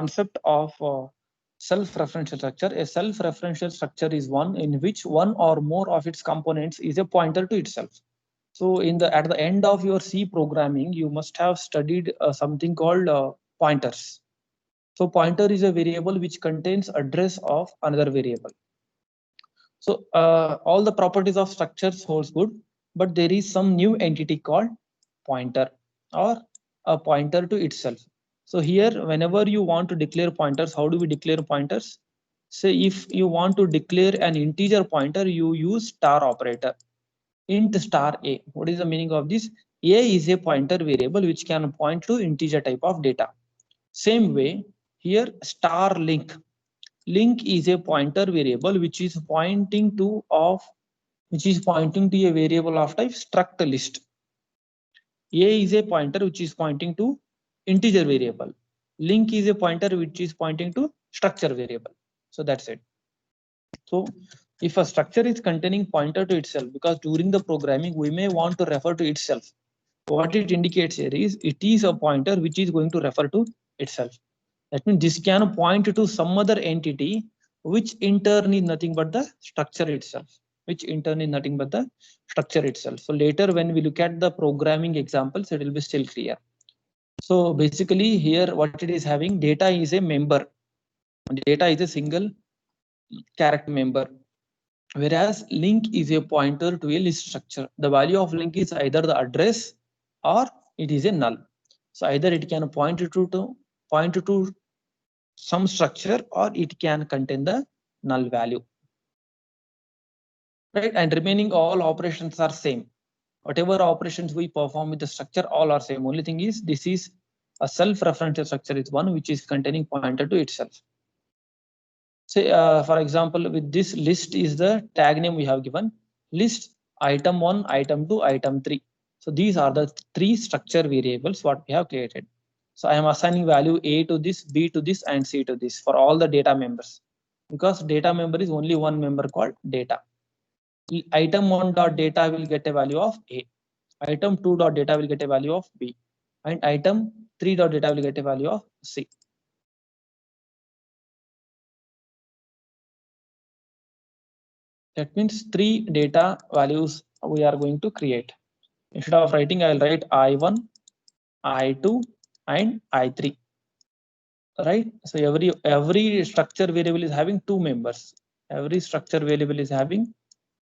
concept of self-referential structure. A self-referential structure is one in which one or more of its components is a pointer to itself. So at the end of your C programming, you must have studied something called pointers. So pointer is a variable which contains address of another variable. So all the properties of structures holds good, but there is some new entity called pointer or a pointer to itself. So here, whenever you want to declare pointers, how do we declare pointers? Say if you want to declare an integer pointer, you use star operator. Int star a. What is the meaning of this? A is a pointer variable which can point to integer type of data. Same way, here star link. Link is a pointer variable which is pointing to a variable of type struct list. A is a pointer which is pointing to integer variable. Link is a pointer which is pointing to structure variable. So that's it. So if a structure is containing pointer to itself, because during the programming we may want to refer to itself, what it indicates here is it is a pointer which is going to refer to itself. That means this can point to some other entity which in turn is nothing but the structure itself. So later when we look at the programming examples, it will be still clear. So basically here what it is having, data is a member. Data is a single character member. Whereas link is a pointer to a list structure. The value of link is either the address or it is a null. So either it can point to some structure or it can contain the null value. Right, and remaining all operations are same. Whatever operations we perform with the structure, all are same. Only thing is this is a self-referential structure is one which is containing pointer to itself. Say for example, with this list is the tag name we have given, list item 1, item 2, item 3. So these are the three structure variables what we have created. So I am assigning value A to this, B to this, and C to this for all the data members, because data member is only one member called data. Item 1 dot data will get a value of A. Item 2 dot data will get a value of B, and item 3 dot data will get a value of C. That means three data values we are going to create. Instead of writing, I will write I1, I2, and I3. Right? So every structure variable is having two members. Every structure variable is having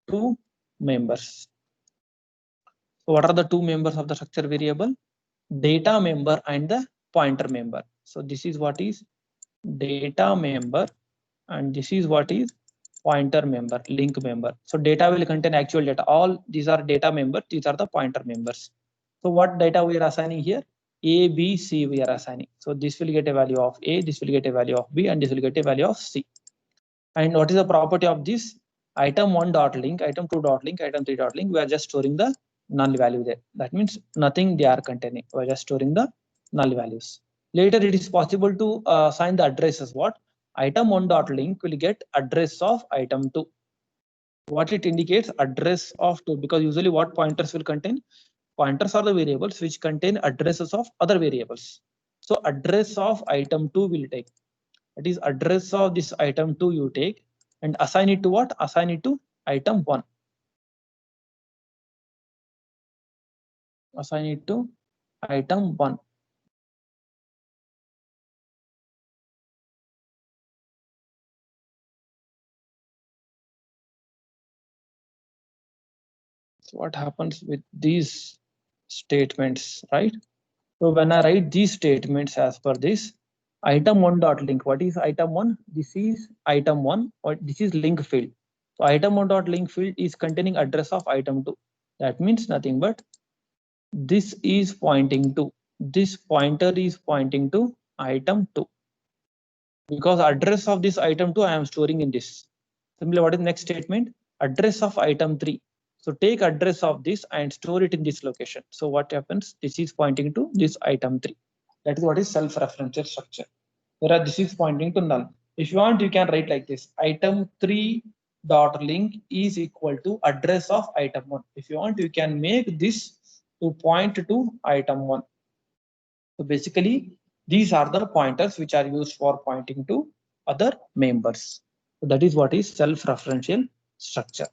two members. So what are the two members of the structure variable? Data member and the pointer member. So this is what is data member, and this is what is pointer member, link member. So data will contain actual data. All these are data members. These are the pointer members. So what data we are assigning here? A, B, C we are assigning. So this will get a value of A, this will get a value of B, and this will get a value of C. And what is the property of this? Item 1 dot link, item 2 dot link, item 3 dot link. We are just storing the null value there. That means nothing they are containing. We are just storing the null values. Later it is possible to assign the addresses. What? Item 1 dot link will get address of item 2. What it indicates? Address of 2, because usually what pointers will contain? Pointers are the variables which contain addresses of other variables. So address of item 2 will take. That is address of this item 2 you take and assign it to what? Assign it to item 1. Assign it to item 1. So what happens with these statements, right? So when I write these statements as per this, item 1 dot link. What is item 1? This is item 1, or this is link field. So item 1 dot link field is containing address of item 2. That means nothing but this is pointing to, this pointer is pointing to item 2, because address of this item 2 I am storing in this. Similarly, what is the next statement? Address of item 3. So take address of this and store it in this location. So what happens? This is pointing to this item 3. That is what is self-referential structure. Whereas this is pointing to null. If you want, you can write like this: item 3 dot link is equal to address of item 1. If you want, you can make this to point to item 1. So basically, These are the pointers which are used for pointing to other members. So that is what is self-referential structure.